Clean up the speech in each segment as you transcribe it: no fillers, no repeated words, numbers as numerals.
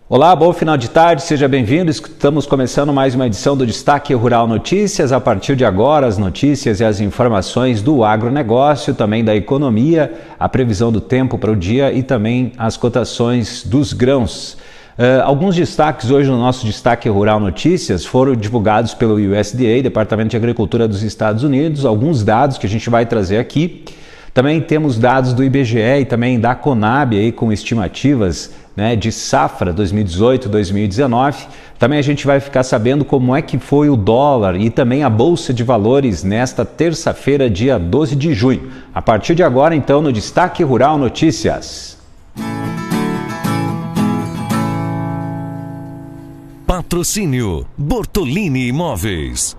Olá, bom final de tarde, seja bem-vindo. Estamos começando mais uma edição do Destaque Rural Notícias. A partir de agora, as notícias e as informações do agronegócio, também da economia, a previsão do tempo para o dia e também as cotações dos grãos. Alguns destaques hoje no nosso Destaque Rural Notícias foram divulgados pelo USDA, Departamento de Agricultura dos Estados Unidos, alguns dados que a gente vai trazer aqui. Também temos dados do IBGE e também da Conab aí com estimativas, né, de safra 2018-2019. Também a gente vai ficar sabendo como é que foi o dólar e também a Bolsa de Valores nesta terça-feira, dia 12 de junho. A partir de agora, então, no Destaque Rural Notícias. Patrocínio Bortolini Imóveis.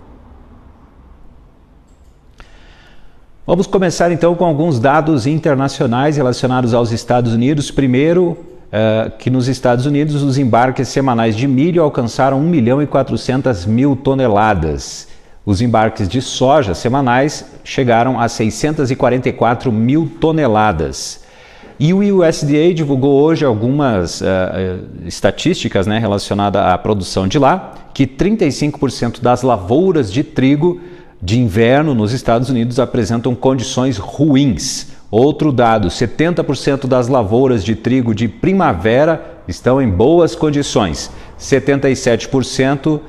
Vamos começar então com alguns dados internacionais relacionados aos Estados Unidos. Primeiro, que nos Estados Unidos os embarques semanais de milho alcançaram 1.400.000 toneladas. Os embarques de soja semanais chegaram a 644.000 toneladas. E o USDA divulgou hoje algumas estatísticas, né, relacionadas à produção de lá, que 35% das lavouras de trigo de inverno nos Estados Unidos apresentam condições ruins. Outro dado, 70% das lavouras de trigo de primavera estão em boas condições. 77%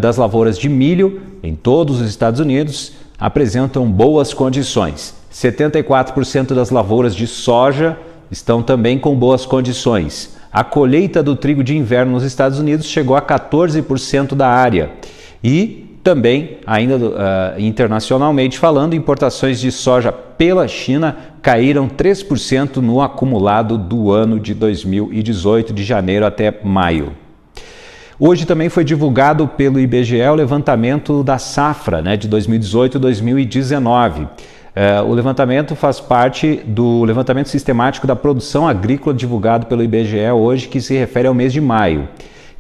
das lavouras de milho em todos os Estados Unidos apresentam boas condições. 74% das lavouras de soja estão também com boas condições. A colheita do trigo de inverno nos Estados Unidos chegou a 14% da área. E também, ainda internacionalmente falando, importações de soja pela China caíram 3% no acumulado do ano de 2018, de janeiro até maio. Hoje também foi divulgado pelo IBGE o levantamento da safra, né, de 2018-2019. O levantamento faz parte do levantamento sistemático da produção agrícola divulgado pelo IBGE hoje, que se refere ao mês de maio.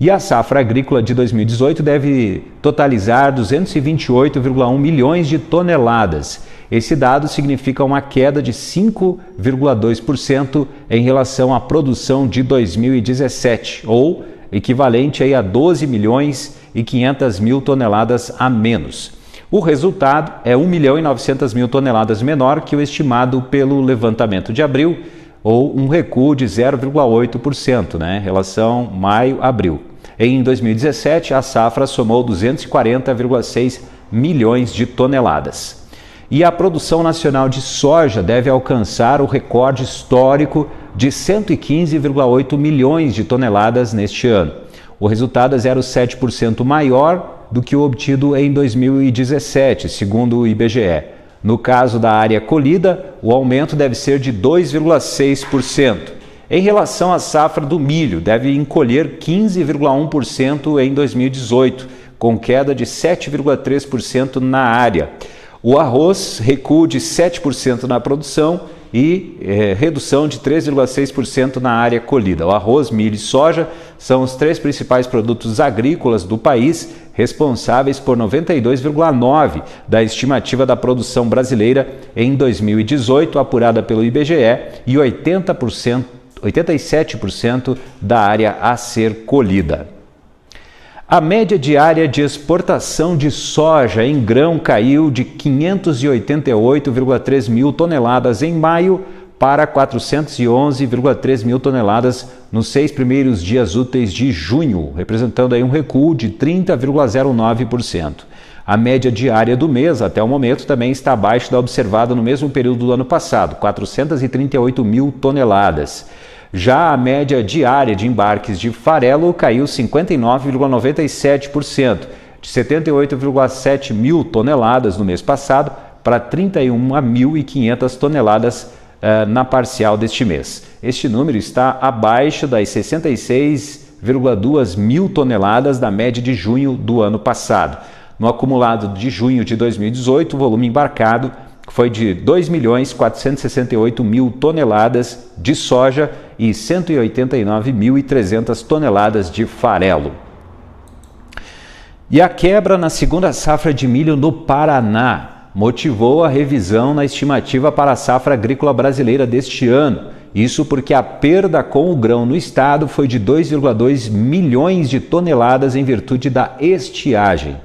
E a safra agrícola de 2018 deve totalizar 228,1 milhões de toneladas. Esse dado significa uma queda de 5,2% em relação à produção de 2017, ou equivalente aí a 12 milhões e 500 mil toneladas a menos. O resultado é 1.900.000 toneladas menor que o estimado pelo levantamento de abril, ou um recuo de 0,8%, né, em relação maio-abril. Em 2017, a safra somou 240,6 milhões de toneladas. E a produção nacional de soja deve alcançar o recorde histórico de 115,8 milhões de toneladas neste ano. O resultado é 0,7% maior do que o obtido em 2017, segundo o IBGE. No caso da área colhida, o aumento deve ser de 2,6%. Em relação à safra do milho, deve encolher 15,1% em 2018, com queda de 7,3% na área. O arroz recua de 7% na produção e redução de 3,6% na área colhida. O arroz, milho e soja são os três principais produtos agrícolas do país, responsáveis por 92,9% da estimativa da produção brasileira em 2018, apurada pelo IBGE, e 87% da área a ser colhida. A média diária de exportação de soja em grão caiu de 588,3 mil toneladas em maio para 411,3 mil toneladas nos 6 primeiros dias úteis de junho, representando aí um recuo de 30,09%. A média diária do mês, até o momento, também está abaixo da observada no mesmo período do ano passado, 438 mil toneladas. Já a média diária de embarques de farelo caiu 59,97%, de 78,7 mil toneladas no mês passado para 31.500 toneladas na parcial deste mês. Este número está abaixo das 66,2 mil toneladas da média de junho do ano passado. No acumulado de junho de 2018, o volume embarcado foi de 2.468.000 toneladas de soja e 189.300 toneladas de farelo. E a quebra na segunda safra de milho no Paraná motivou a revisão na estimativa para a safra agrícola brasileira deste ano. Isso porque a perda com o grão no estado foi de 2,2 milhões de toneladas em virtude da estiagem.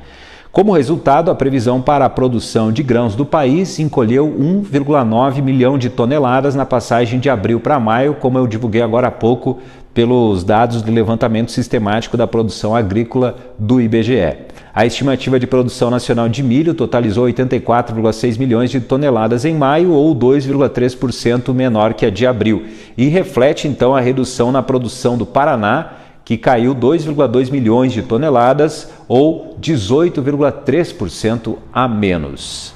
Como resultado, a previsão para a produção de grãos do país encolheu 1,9 milhão de toneladas na passagem de abril para maio, como eu divulguei agora há pouco pelos dados do levantamento sistemático da produção agrícola do IBGE. A estimativa de produção nacional de milho totalizou 84,6 milhões de toneladas em maio, ou 2,3% menor que a de abril, e reflete então a redução na produção do Paraná, que caiu 2,2 milhões de toneladas, ou 18,3% a menos.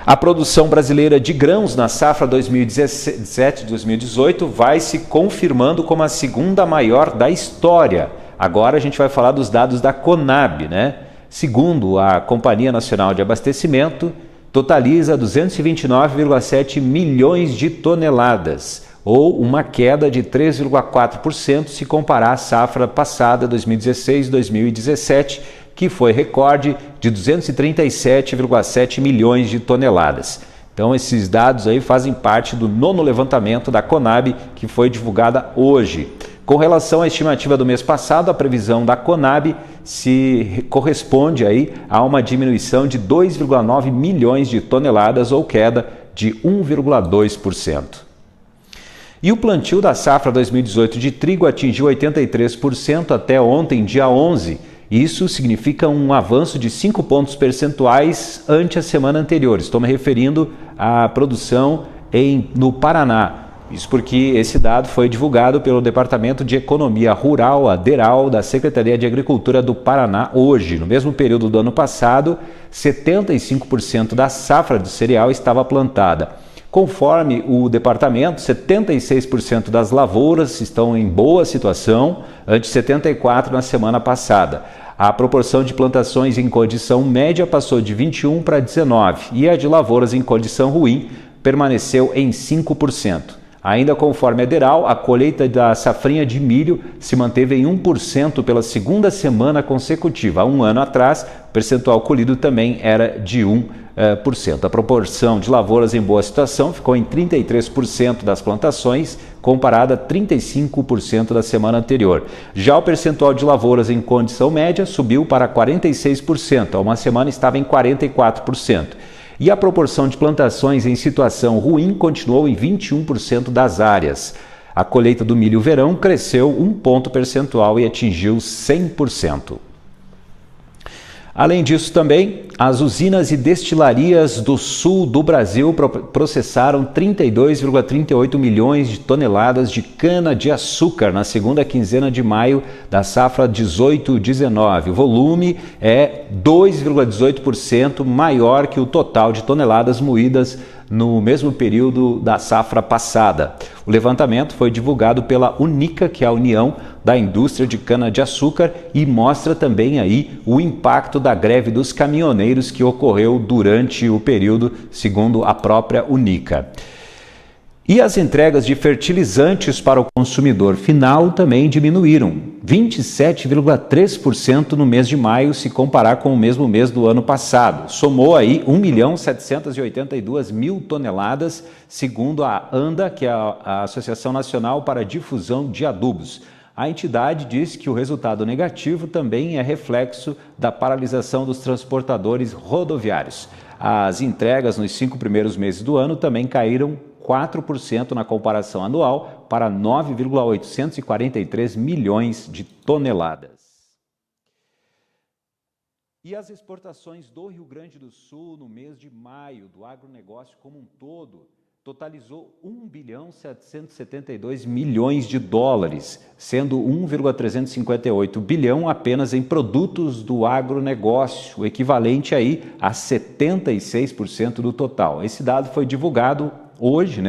A produção brasileira de grãos na safra 2017-2018 vai se confirmando como a segunda maior da história. Agora a gente vai falar dos dados da Conab, né? Segundo a Companhia Nacional de Abastecimento, totaliza 229,7 milhões de toneladas, ou uma queda de 3,4% se comparar à safra passada 2016-2017, que foi recorde de 237,7 milhões de toneladas. Então esses dados aí fazem parte do 9º levantamento da Conab, que foi divulgada hoje. Com relação à estimativa do mês passado, a previsão da Conab se corresponde aí a uma diminuição de 2,9 milhões de toneladas, ou queda de 1,2%. E o plantio da safra 2018 de trigo atingiu 83% até ontem, dia 11. Isso significa um avanço de 5 pontos percentuais ante a semana anterior. Estou me referindo à produção no Paraná. Isso porque esse dado foi divulgado pelo Departamento de Economia Rural, a DERAL, da Secretaria de Agricultura do Paraná hoje. No mesmo período do ano passado, 75% da safra de cereal estava plantada. Conforme o departamento, 76% das lavouras estão em boa situação, ante 74% na semana passada. A proporção de plantações em condição média passou de 21% para 19%, e a de lavouras em condição ruim permaneceu em 5%. Ainda conforme a DERAL, a colheita da safrinha de milho se manteve em 1% pela segunda semana consecutiva. Há um ano atrás, o percentual colhido também era de 1%. A proporção de lavouras em boa situação ficou em 33% das plantações, comparada a 35% da semana anterior. Já o percentual de lavouras em condição média subiu para 46%, há uma semana estava em 44%. E a proporção de plantações em situação ruim continuou em 21% das áreas. A colheita do milho verão cresceu 1 ponto percentual e atingiu 100%. Além disso também, as usinas e destilarias do sul do Brasil processaram 32,38 milhões de toneladas de cana-de-açúcar na segunda quinzena de maio da safra 18-19. O volume é 2,18% maior que o total de toneladas moídas no mesmo período da safra passada. O levantamento foi divulgado pela UNICA, que é a União da Indústria de Cana-de-Açúcar, e mostra também aí o impacto da greve dos caminhoneiros que ocorreu durante o período, segundo a própria UNICA. E as entregas de fertilizantes para o consumidor final também diminuíram, 27,3% no mês de maio, se comparar com o mesmo mês do ano passado. Somou aí 1.782.000 toneladas, segundo a ANDA, que é a Associação Nacional para a Difusão de Adubos. A entidade diz que o resultado negativo também é reflexo da paralisação dos transportadores rodoviários. As entregas nos 5 primeiros meses do ano também caíram 4% na comparação anual, para 9,843 milhões de toneladas. E as exportações do Rio Grande do Sul no mês de maio do agronegócio como um todo totalizou 1,772 bilhões de dólares, sendo 1,358 bilhão apenas em produtos do agronegócio, o equivalente aí a 76% do total. Esse dado foi divulgado hoje,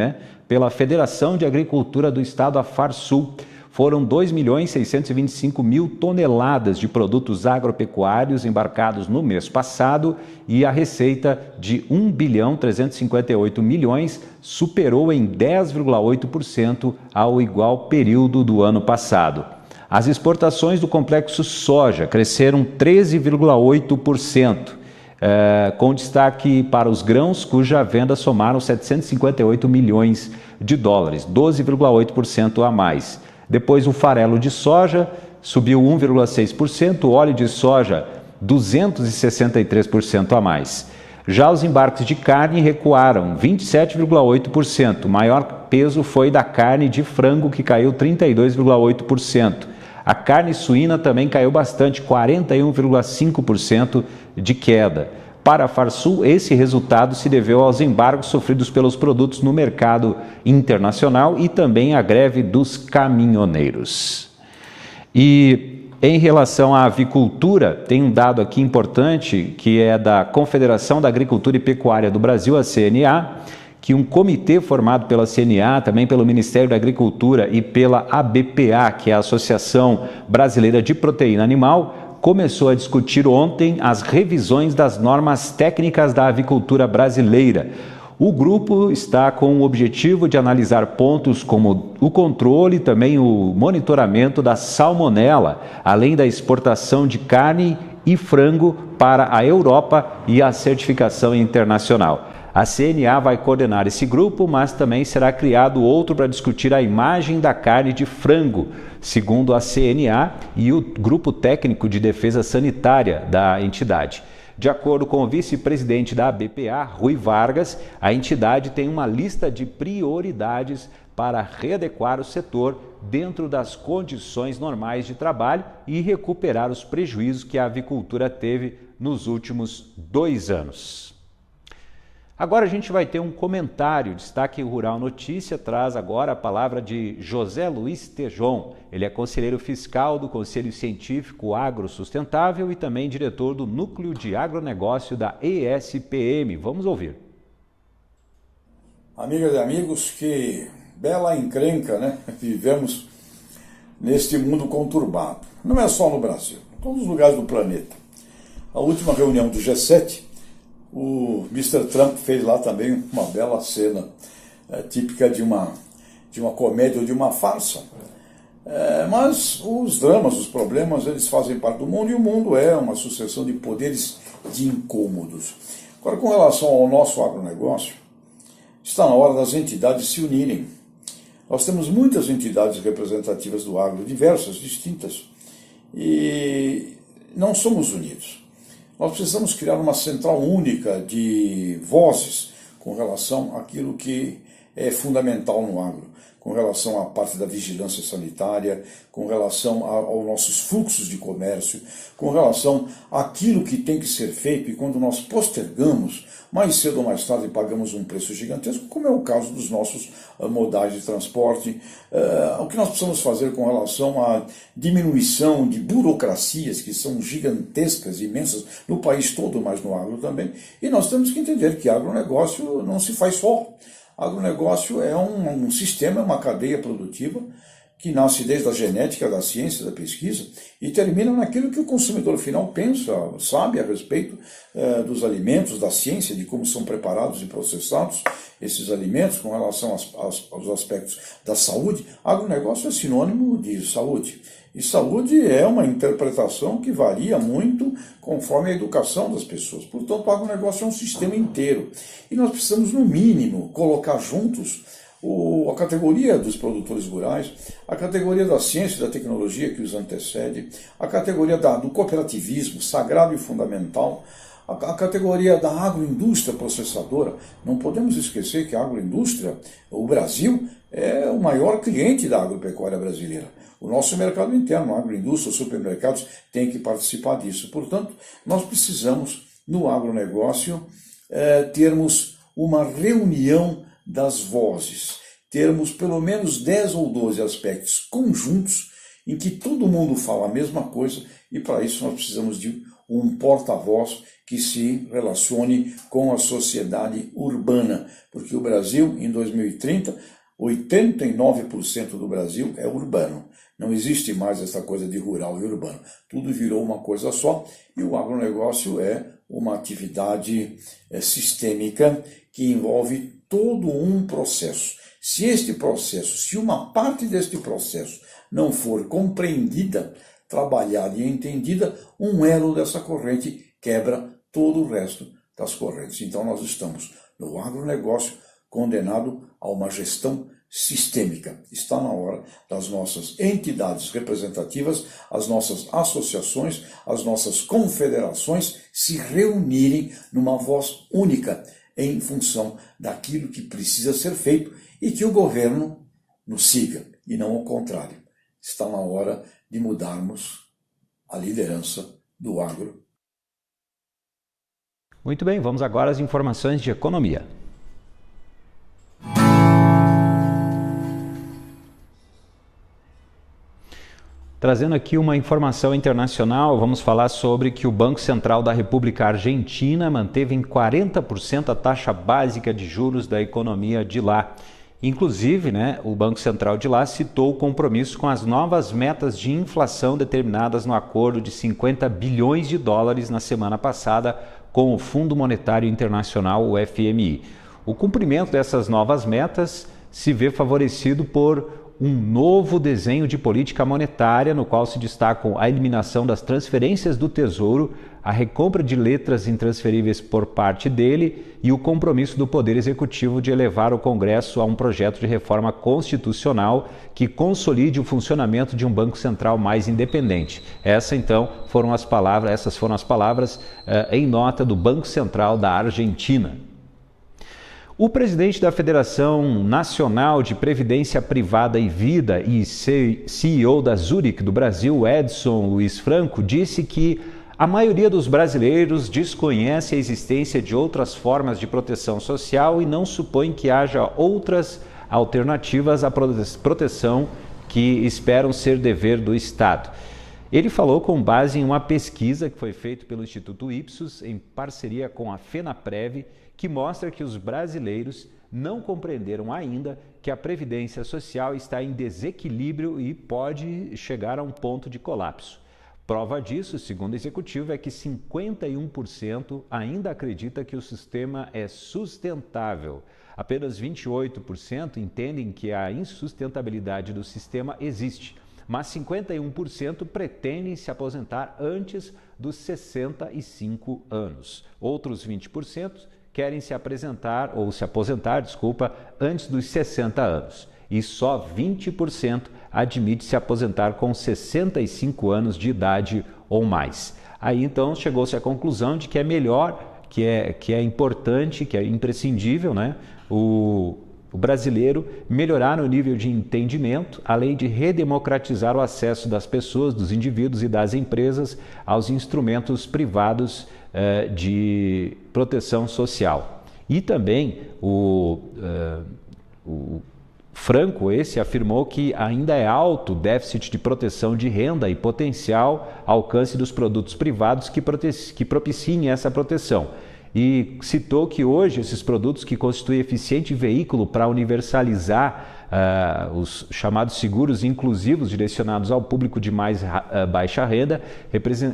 pela Federação de Agricultura do Estado, a FARSUL. Foram 2.625.000 toneladas de produtos agropecuários embarcados no mês passado, e a receita de 1,358 bilhões superou em 10,8% ao igual período do ano passado. As exportações do complexo soja cresceram 13,8%, com destaque para os grãos, cuja venda somaram 758 milhões de dólares, 12,8% a mais. Depois o farelo de soja subiu 1,6%, o óleo de soja 263% a mais. Já os embarques de carne recuaram 27,8%. O maior peso foi da carne de frango, que caiu 32,8%. A carne suína também caiu bastante, 41,5% de queda. Para a Farsul, esse resultado se deveu aos embargos sofridos pelos produtos no mercado internacional e também à greve dos caminhoneiros. E em relação à avicultura, tem um dado aqui importante, que é da Confederação da Agricultura e Pecuária do Brasil, a CNA, que um comitê formado pela CNA, também pelo Ministério da Agricultura e pela ABPA, que é a Associação Brasileira de Proteína Animal, começou a discutir ontem as revisões das normas técnicas da avicultura brasileira. O grupo está com o objetivo de analisar pontos como o controle e também o monitoramento da salmonela, além da exportação de carne e frango para a Europa e a certificação internacional. A CNA vai coordenar esse grupo, mas também será criado outro para discutir a imagem da carne de frango, segundo a CNA e o Grupo Técnico de Defesa Sanitária da entidade. De acordo com o vice-presidente da ABPA, Rui Vargas, a entidade tem uma lista de prioridades para readequar o setor dentro das condições normais de trabalho e recuperar os prejuízos que a avicultura teve nos últimos 2 anos. Agora a gente vai ter um comentário. Destaque Rural Notícia traz agora a palavra de José Luiz Tejon. Ele é conselheiro fiscal do Conselho Científico Agro Sustentável e também diretor do Núcleo de Agronegócio da ESPM. Vamos ouvir. Amigas e amigos, que bela encrenca, né? Vivemos neste mundo conturbado. Não é só no Brasil, em todos os lugares do planeta. A última reunião do G7, o Mr. Trump fez lá também uma bela cena, típica de uma comédia ou de uma farsa. Mas os dramas, os problemas, eles fazem parte do mundo, e o mundo é uma sucessão de poderes de incômodos. Agora, com relação ao nosso agronegócio, está na hora das entidades se unirem. Nós temos muitas entidades representativas do agro, diversas, distintas, e não somos unidos. Nós precisamos criar uma central única de vozes com relação àquilo que é fundamental no agro, com relação à parte da vigilância sanitária, com relação aos nossos fluxos de comércio, com relação àquilo que tem que ser feito, e quando nós postergamos, mais cedo ou mais tarde pagamos um preço gigantesco, como é o caso dos nossos modais de transporte. O que nós precisamos fazer com relação à diminuição de burocracias que são gigantescas, imensas, no país todo, mas no agro também. E nós temos que entender que agronegócio não se faz só. Agronegócio é um sistema, uma cadeia produtiva que nasce desde a genética, da ciência, da pesquisa, e termina naquilo que o consumidor final pensa, sabe a respeito dos alimentos, da ciência, de como são preparados e processados esses alimentos, com relação aos aspectos da saúde. Agronegócio é sinônimo de saúde. E saúde é uma interpretação que varia muito conforme a educação das pessoas. Portanto, o agronegócio é um sistema inteiro. E nós precisamos, no mínimo, colocar juntos a categoria dos produtores rurais, a categoria da ciência e da tecnologia que os antecede, a categoria do cooperativismo, sagrado e fundamental, a categoria da agroindústria processadora. Não podemos esquecer que a agroindústria, o Brasil, é o maior cliente da agropecuária brasileira. O nosso mercado interno, a agroindústria, os supermercados têm que participar disso. Portanto, nós precisamos, no agronegócio, termos uma reunião das vozes, termos pelo menos 10 ou 12 aspectos conjuntos em que todo mundo fala a mesma coisa, e para isso nós precisamos de um porta-voz que se relacione com a sociedade urbana, porque o Brasil, em 2030, 89% do Brasil é urbano. Não existe mais essa coisa de rural e urbano. Tudo virou uma coisa só, e o agronegócio é uma atividade sistêmica que envolve todo um processo Se este processo, se uma parte deste processo não for compreendida, trabalhada e entendida, um elo dessa corrente quebra todo o resto das correntes. Então nós estamos no agronegócio condenado a uma gestão sistêmica. Está na hora das nossas entidades representativas, as nossas associações, as nossas confederações se reunirem numa voz única em função daquilo que precisa ser feito e que o governo nos siga, e não ao contrário. Está na hora de mudarmos a liderança do agro. Muito bem, vamos agora às informações de economia. Trazendo aqui uma informação internacional, vamos falar sobre que o Banco Central da República Argentina manteve em 40% a taxa básica de juros da economia de lá. Inclusive, o Banco Central de lá citou o compromisso com as novas metas de inflação determinadas no acordo de 50 bilhões de dólares na semana passada com o Fundo Monetário Internacional, o FMI. O cumprimento dessas novas metas se vê favorecido por um novo desenho de política monetária, no qual se destacam a eliminação das transferências do Tesouro, a recompra de letras intransferíveis por parte dele e o compromisso do Poder Executivo de elevar o Congresso a um projeto de reforma constitucional que consolide o funcionamento de um Banco Central mais independente. Essas foram as palavras em nota do Banco Central da Argentina. O presidente da Federação Nacional de Previdência Privada e Vida e CEO da Zurich do Brasil, Edson Luiz Franco, disse que a maioria dos brasileiros desconhece a existência de outras formas de proteção social e não supõe que haja outras alternativas à proteção que esperam ser dever do Estado. Ele falou com base em uma pesquisa que foi feita pelo Instituto Ipsos em parceria com a FENAPREV, que mostra que os brasileiros não compreenderam ainda que a Previdência Social está em desequilíbrio e pode chegar a um ponto de colapso. Prova disso, segundo o executivo, é que 51% ainda acredita que o sistema é sustentável. Apenas 28% entendem que a insustentabilidade do sistema existe, mas 51% pretendem se aposentar antes dos 65 anos. Outros 20% querem se aposentar antes dos 60 anos. E só 20% admite se aposentar com 65 anos de idade ou mais. Aí então chegou-se à conclusão de que é melhor, que é importante, que é imprescindível, o brasileiro melhorar o nível de entendimento, além de redemocratizar o acesso das pessoas, dos indivíduos e das empresas aos instrumentos privados de proteção social. E também o Franco afirmou que ainda é alto o déficit de proteção de renda e potencial alcance dos produtos privados que propiciem essa proteção. E citou que hoje esses produtos que constituem eficiente veículo para universalizar os chamados seguros inclusivos direcionados ao público de mais baixa renda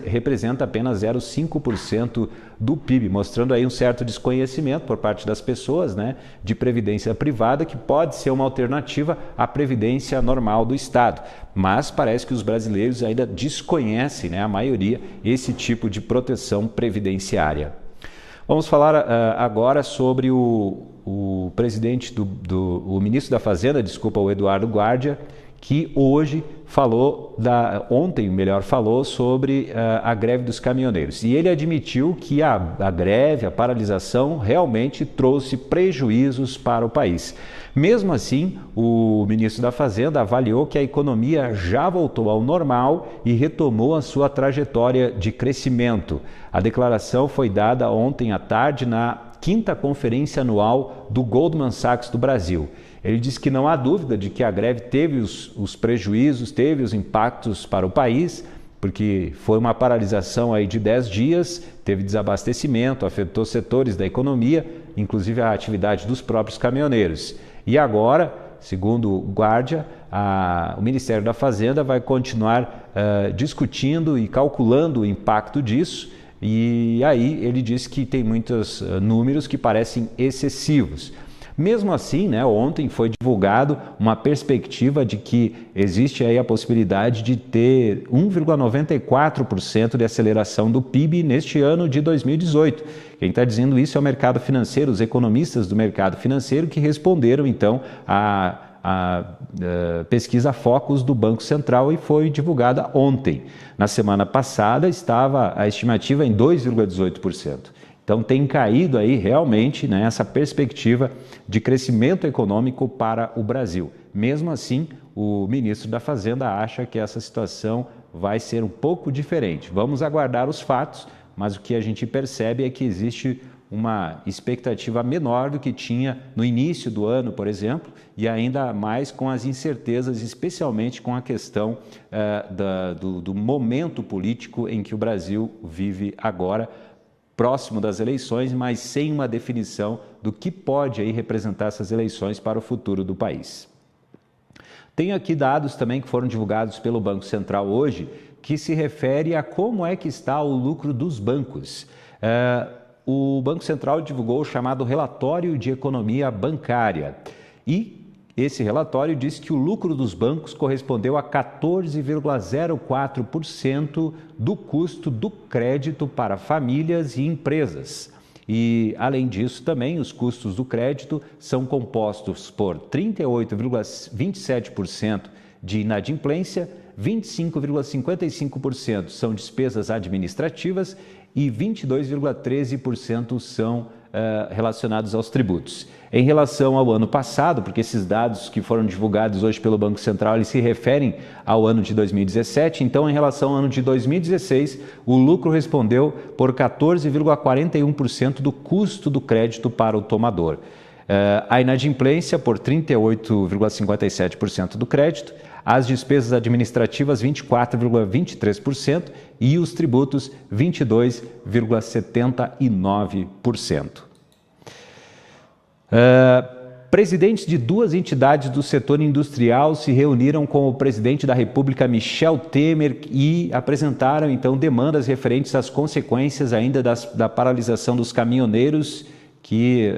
representa apenas 0,5% do PIB, mostrando aí um certo desconhecimento por parte das pessoas, de previdência privada, que pode ser uma alternativa à previdência normal do Estado. Mas parece que os brasileiros ainda desconhecem, a maioria, esse tipo de proteção previdenciária. Vamos falar agora sobre o presidente o ministro da Fazenda, o Eduardo Guardia, que ontem falou sobre a greve dos caminhoneiros. E ele admitiu que a greve, a paralisação, realmente trouxe prejuízos para o país. Mesmo assim, o ministro da Fazenda avaliou que a economia já voltou ao normal e retomou a sua trajetória de crescimento. A declaração foi dada ontem à tarde na 5ª Conferência Anual do Goldman Sachs do Brasil. Ele disse que não há dúvida de que a greve teve os prejuízos, teve os impactos para o país, porque foi uma paralisação aí de 10 dias, teve desabastecimento, afetou setores da economia, inclusive a atividade dos próprios caminhoneiros. E agora, segundo o Guardia, o Ministério da Fazenda vai continuar discutindo e calculando o impacto disso, e aí ele disse que tem muitos números que parecem excessivos. Mesmo assim, né, ontem foi divulgado uma perspectiva de que existe aí a possibilidade de ter 1,94% de aceleração do PIB neste ano de 2018. Quem está dizendo isso é o mercado financeiro, os economistas do mercado financeiro que responderam então a pesquisa Focus do Banco Central e foi divulgada ontem. Na semana passada estava a estimativa em 2,18%. Então tem caído aí realmente, né, essa perspectiva de crescimento econômico para o Brasil. Mesmo assim, o ministro da Fazenda acha que essa situação vai ser um pouco diferente. Vamos aguardar os fatos, mas o que a gente percebe é que existe uma expectativa menor do que tinha no início do ano, por exemplo, e ainda mais com as incertezas, especialmente com a questão do momento político em que o Brasil vive agora, próximo das eleições, mas sem uma definição do que pode aí representar essas eleições para o futuro do país. Tenho aqui dados também que foram divulgados pelo Banco Central hoje, que se refere a como é que está o lucro dos bancos. O Banco Central divulgou o chamado Relatório de Economia Bancária e esse relatório diz que o lucro dos bancos correspondeu a 14,04% do custo do crédito para famílias e empresas. E, além disso, também os custos do crédito são compostos por 38,27% de inadimplência, 25,55% são despesas administrativas e 22,13% são relacionados aos tributos. Em relação ao ano passado, porque esses dados que foram divulgados hoje pelo Banco Central, eles se referem ao ano de 2017, então em relação ao ano de 2016, o lucro respondeu por 14,41% do custo do crédito para o tomador. A inadimplência por 38,57% do crédito, as despesas administrativas 24,23% e os tributos 22,79%. Presidentes de duas entidades do setor industrial se reuniram com o presidente da República, Michel Temer, e apresentaram então demandas referentes às consequências ainda da paralisação dos caminhoneiros, que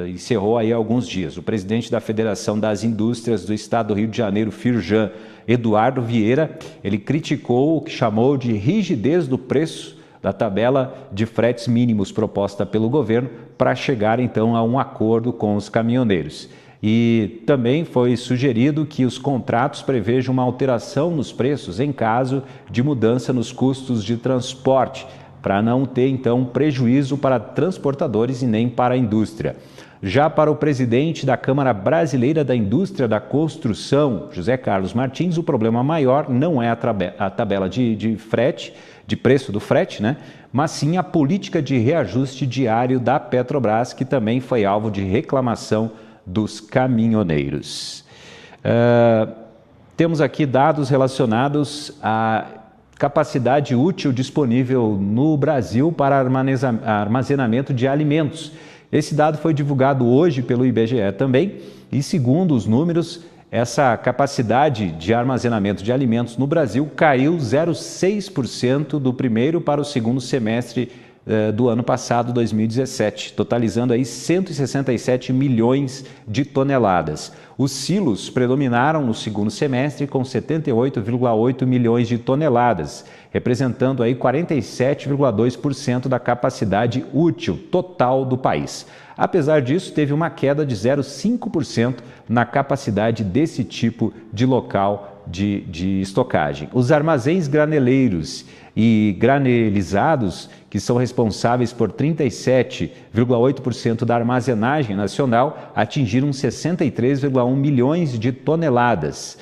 encerrou aí há alguns dias. O presidente da Federação das Indústrias do Estado do Rio de Janeiro, Firjan, Eduardo Vieira, ele criticou o que chamou de rigidez do preço da tabela de fretes mínimos proposta pelo governo para chegar então a um acordo com os caminhoneiros. E também foi sugerido que os contratos prevejam uma alteração nos preços em caso de mudança nos custos de transporte, para não ter então prejuízo para transportadores e nem para a indústria. Já para o presidente da Câmara Brasileira da Indústria da Construção, José Carlos Martins, o problema maior não é a tabela de frete, de preço do frete, né? Mas sim a política de reajuste diário da Petrobras, que também foi alvo de reclamação dos caminhoneiros. Temos aqui dados relacionados à capacidade útil disponível no Brasil para armazenamento de alimentos. Esse dado foi divulgado hoje pelo IBGE também e, segundo os números, essa capacidade de armazenamento de alimentos no Brasil caiu 0,6% do primeiro para o segundo semestre do ano passado, 2017, totalizando aí 167 milhões de toneladas. Os silos predominaram no segundo semestre com 78,8 milhões de toneladas, representando aí 47,2% da capacidade útil total do país. Apesar disso, teve uma queda de 0,5% na capacidade desse tipo de local de estocagem. Os armazéns graneleiros e granelizados, que são responsáveis por 37,8% da armazenagem nacional, atingiram 63,1 milhões de toneladas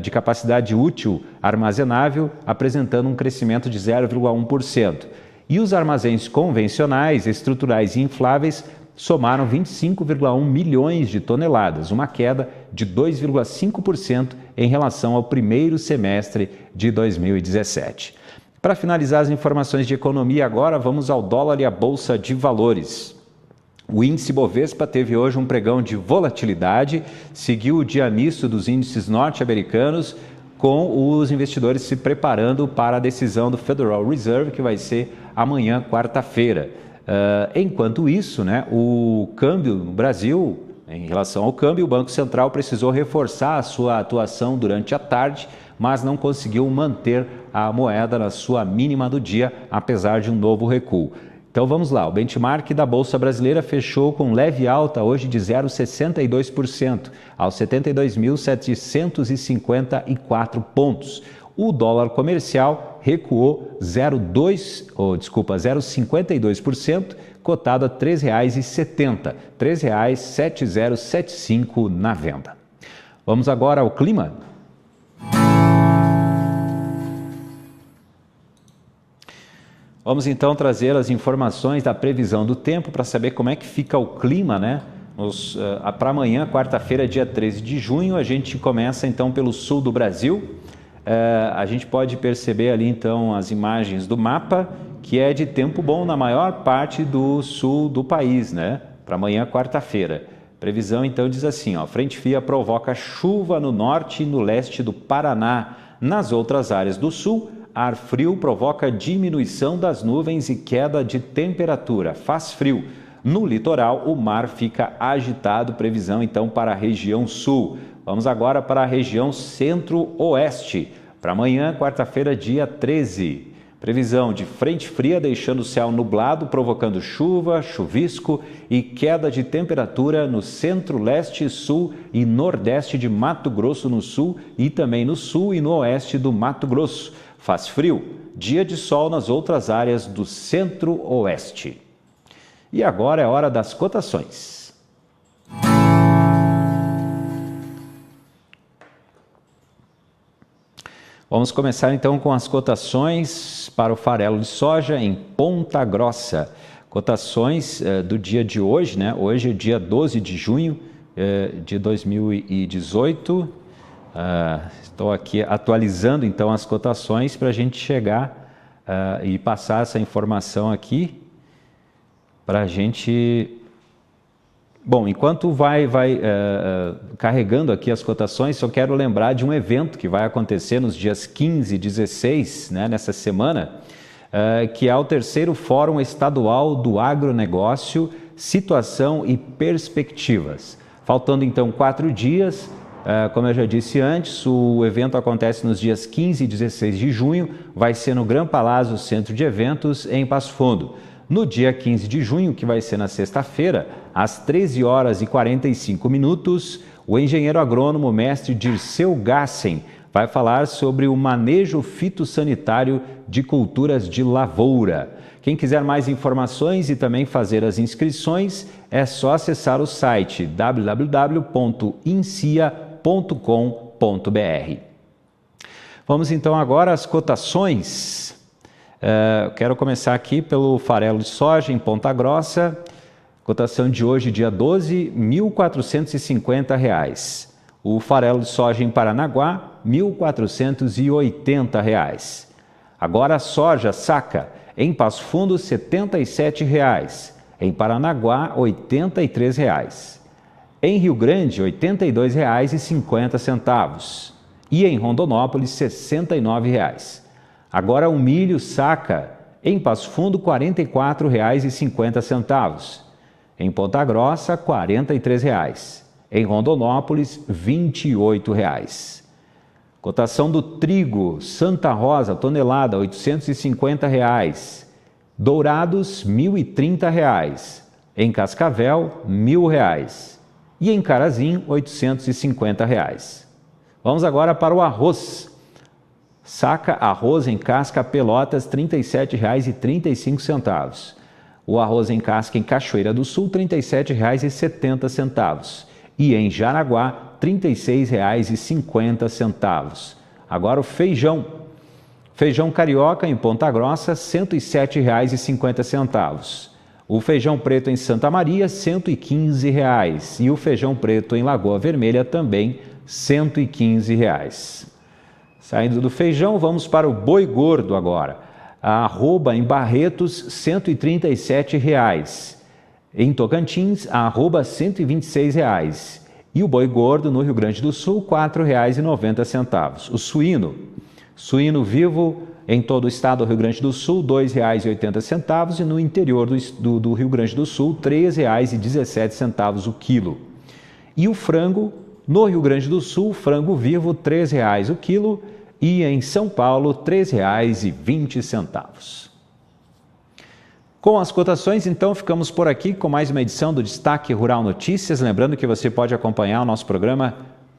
de capacidade útil armazenável, apresentando um crescimento de 0,1%. E os armazéns convencionais, estruturais e infláveis somaram 25,1 milhões de toneladas, uma queda de 2,5% em relação ao primeiro semestre de 2017. Para finalizar as informações de economia agora, vamos ao dólar e à Bolsa de Valores. O índice Bovespa teve hoje um pregão de volatilidade, seguiu o dia misto dos índices norte-americanos, com os investidores se preparando para a decisão do Federal Reserve, que vai ser amanhã, quarta-feira. Enquanto isso, né, o câmbio no Brasil Em relação ao câmbio, o Banco Central precisou reforçar a sua atuação durante a tarde, mas não conseguiu manter a moeda na sua mínima do dia, apesar de um novo recuo. Então vamos lá, o benchmark da Bolsa Brasileira fechou com leve alta hoje de 0,62%, aos 72.754 pontos. O dólar comercial recuou 0,52%, cotado a R$ 3,70, R$ 3,7075 na venda. Vamos agora ao clima? Vamos então trazer as informações da previsão do tempo para saber como é que fica o clima, né? Para amanhã, quarta-feira, dia 13 de junho, a gente começa então pelo sul do Brasil. A gente pode perceber ali então as imagens do mapa, que é de tempo bom na maior parte do sul do país, né? Para amanhã, quarta-feira. Previsão então diz assim, ó, frente fria provoca chuva no norte e no leste do Paraná. Nas outras áreas do sul, ar frio provoca diminuição das nuvens e queda de temperatura, faz frio. No litoral, o mar fica agitado, previsão então para a região sul. Vamos agora para a região centro-oeste. Para amanhã, quarta-feira, dia 13. Previsão de frente fria deixando o céu nublado, provocando chuva, chuvisco e queda de temperatura no centro-leste, sul e nordeste de Mato Grosso no sul e também no sul e no oeste do Mato Grosso. Faz frio, dia de sol nas outras áreas do centro-oeste. E agora é hora das cotações. Vamos começar então com as cotações para o farelo de soja em Ponta Grossa. Cotações do dia de hoje, né? Hoje é dia 12 de junho de 2018. Estou aqui atualizando então as cotações para a gente chegar e passar essa informação aqui para a gente... Bom, enquanto vai carregando aqui as cotações, só quero lembrar de um evento que vai acontecer nos dias 15 e 16, né, nessa semana, que é o terceiro Fórum Estadual do Agronegócio, Situação e Perspectivas. Faltando então 4 dias, como eu já disse antes, o evento acontece nos dias 15 e 16 de junho, vai ser no Gran Palazzo Centro de Eventos, em Passo Fundo. No dia 15 de junho, que vai ser na sexta-feira, às 13 horas e 45 minutos, o engenheiro agrônomo mestre Dirceu Gassen vai falar sobre o manejo fitossanitário de culturas de lavoura. Quem quiser mais informações e também fazer as inscrições, é só acessar o site www.incia.com.br. Vamos então agora às cotações. Quero começar aqui pelo farelo de soja em Ponta Grossa. Cotação de hoje, dia 12, R$ 1.450. O farelo de soja em Paranaguá, R$ 1.480. Agora a soja saca em Passo Fundo, R$ 77. Em Paranaguá, R$ 83. Em Rio Grande, R$ 82,50. E em Rondonópolis, R$ 69. Agora o milho saca em Passo Fundo, R$ 44,50. Em Ponta Grossa, R$ 43. Em Rondonópolis, R$ 28. Cotação do trigo Santa Rosa, tonelada, R$ 850. Dourados, R$ 1.030. Em Cascavel, R$ 1.000. E em Carazim, R$ 850. Vamos agora para o arroz. Saca arroz em casca Pelotas, R$ 37,35. O arroz em casca em Cachoeira do Sul, R$ 37,70. E em Jaraguá, R$ 36,50. Agora o feijão. Feijão carioca em Ponta Grossa, R$ 107,50. O feijão preto em Santa Maria, R$ 115. E o feijão preto em Lagoa Vermelha também, R$ 115. Saindo do feijão, vamos para o boi gordo agora. A arroba em Barretos, R$ 137. Em Tocantins, a arroba R$ 126. E o boi gordo no Rio Grande do Sul, R$ 4,90. O suíno vivo em todo o estado do Rio Grande do Sul, R$ 2,80. E no interior do Rio Grande do Sul, R$ 3,17 o quilo. E o frango, no Rio Grande do Sul, frango vivo R$ 3,00 o quilo e em São Paulo R$ 3,20. Com as cotações, então, ficamos por aqui com mais uma edição do Destaque Rural Notícias. Lembrando que você pode acompanhar o nosso programa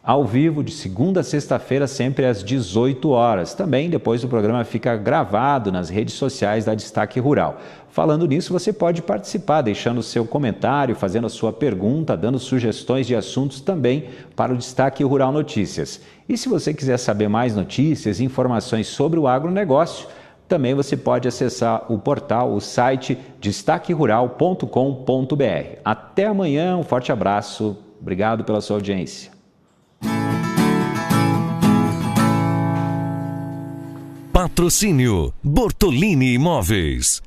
ao vivo de segunda a sexta-feira, sempre às 18 horas. Também, depois o programa fica gravado nas redes sociais da Destaque Rural. Falando nisso, você pode participar, deixando o seu comentário, fazendo a sua pergunta, dando sugestões de assuntos também para o Destaque Rural Notícias. E se você quiser saber mais notícias e informações sobre o agronegócio, também você pode acessar o portal, o site destaquerural.com.br. Até amanhã, um forte abraço, obrigado pela sua audiência. Patrocínio Bortolini Imóveis.